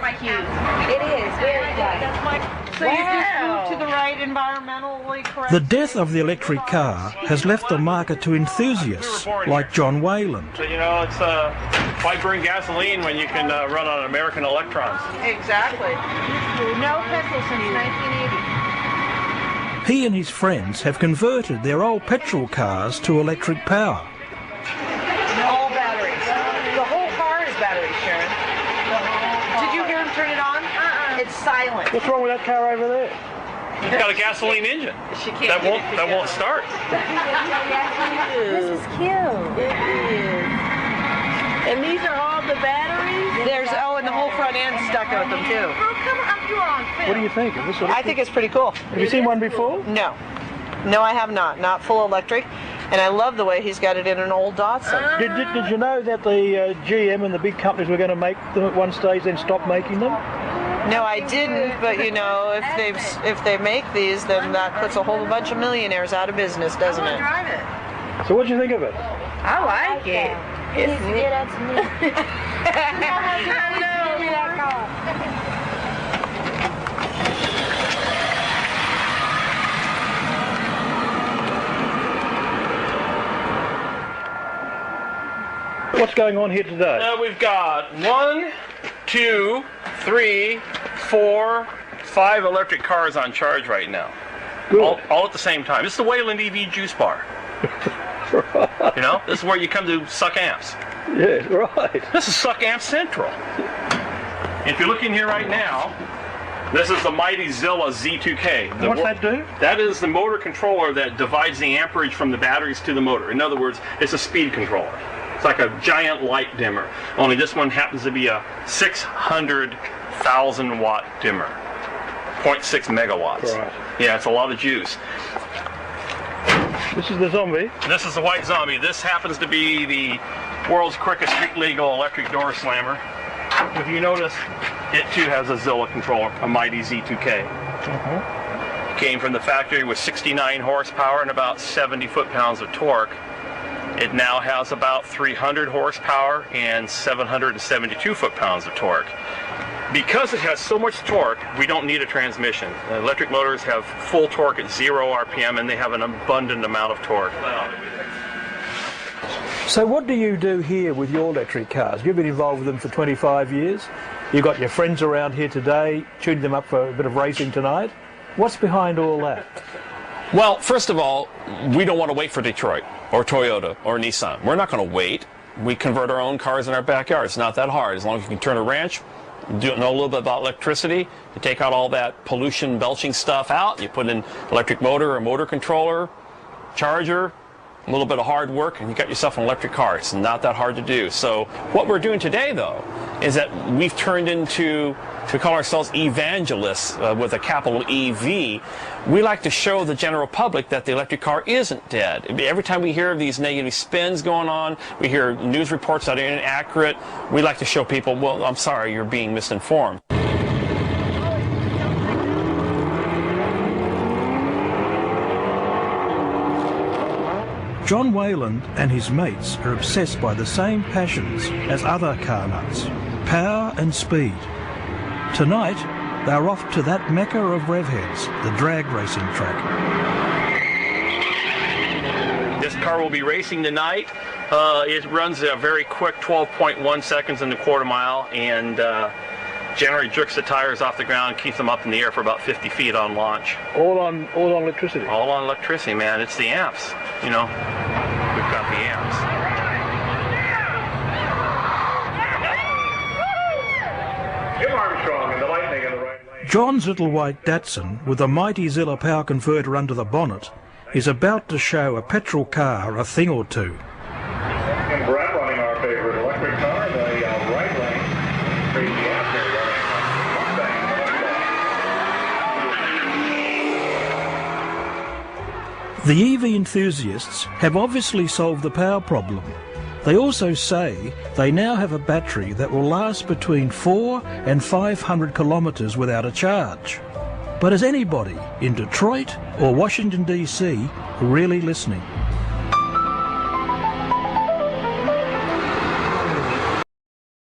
It is very close. So you've just moved to the right environmentally correct. The death of the electric car has left the market to enthusiasts like John Wayland. So, you know, it's why burn gasoline when you can run on American electrons? Exactly. No petrol since 1980. He and his friends have converted their old petrol cars to electric power. All batteries. The whole car is batteries, Sharon. Did you hear him turn it on? It's silent. What's wrong with that car over there? It's got a gasoline engine. She can't that won't start. This is cute. It is. And these are all the batteries? There's and the whole front end stuck with them too. Oh, come on, you on film. What do you think? Is this I think it's pretty cool. Have you seen one before? No. No, I have not. Not full electric. And I love the way he's got it in an old Datsun. Did you know that the GM and the big companies were going to make them at one stage, then stop making them? No, I didn't, but you know, if they make these, then that puts a whole bunch of millionaires out of business, doesn't it? Drive it. So what do you think of it? I like it. It's neat. That's neat. I know. Give me that car. What's going on here today? We've got 1, 2, 3, 4, 5 electric cars on charge right now. Good. All at the same time. This is the Wayland EV Juice Bar. Right. You know, this is where you come to suck amps. Yeah, right. This is Suck Amp Central. If you're looking here right now, this is the mighty Zilla Z2K. What's that do? That is the motor controller that divides the amperage from the batteries to the motor. In other words, it's a speed controller. It's like a giant light dimmer. Only this one happens to be a 600,000 watt dimmer. 0.6 megawatts. Right. Yeah, it's a lot of juice. This is the Zombie. This is the White Zombie. This happens to be the world's quickest street legal electric door slammer. If you notice, it too has a Zilla controller, a mighty Z2K. Came from the factory with 69 horsepower and about 70 foot-pounds of torque. It now has about 300 horsepower and 772 foot-pounds of torque. Because it has so much torque, we don't need a transmission. Electric motors have full torque at 0 RPM, and they have an abundant amount of torque. So what do you do here with your electric cars? You've been involved with them for 25 years. You've got your friends around here today, tuning them up for a bit of racing tonight. What's behind all that? Well, first of all, we don't want to wait for Detroit or Toyota or Nissan. We're not going to wait. We convert our own cars in our backyard. It's not that hard. As long as you can turn a wrench, know a little bit about electricity, you take out all that pollution belching stuff out, you put in electric motor or motor controller, charger, a little bit of hard work, and you got yourself an electric car. It's not that hard to do. So what we're doing today, though, is that we've turned into, we call ourselves evangelists with a capital EV. We like to show the general public that the electric car isn't dead. Every time we hear of these negative spins going on, we hear news reports that are inaccurate, we like to show people, well, I'm sorry, you're being misinformed. John Wayland and his mates are obsessed by the same passions as other car nuts, power and speed. Tonight, they're off to that mecca of revheads, the drag racing track. This car will be racing tonight. It runs a very quick 12.1 seconds in the quarter mile, and generally jerks the tires off the ground, keeps them up in the air for about 50 feet on launch. All on electricity. All on electricity, man. It's the amps, you know. We've got the amps. Jim Armstrong and the Lightning in the right lane. John's little white Datsun, with a mighty Zilla power converter under the bonnet, is about to show a petrol car a thing or two. And Brett running our favorite electric car in the right lane. Crazy ass there running. The EV enthusiasts have obviously solved the power problem. They also say they now have a battery that will last between 400 and 500 kilometres without a charge. But is anybody in Detroit or Washington DC really listening?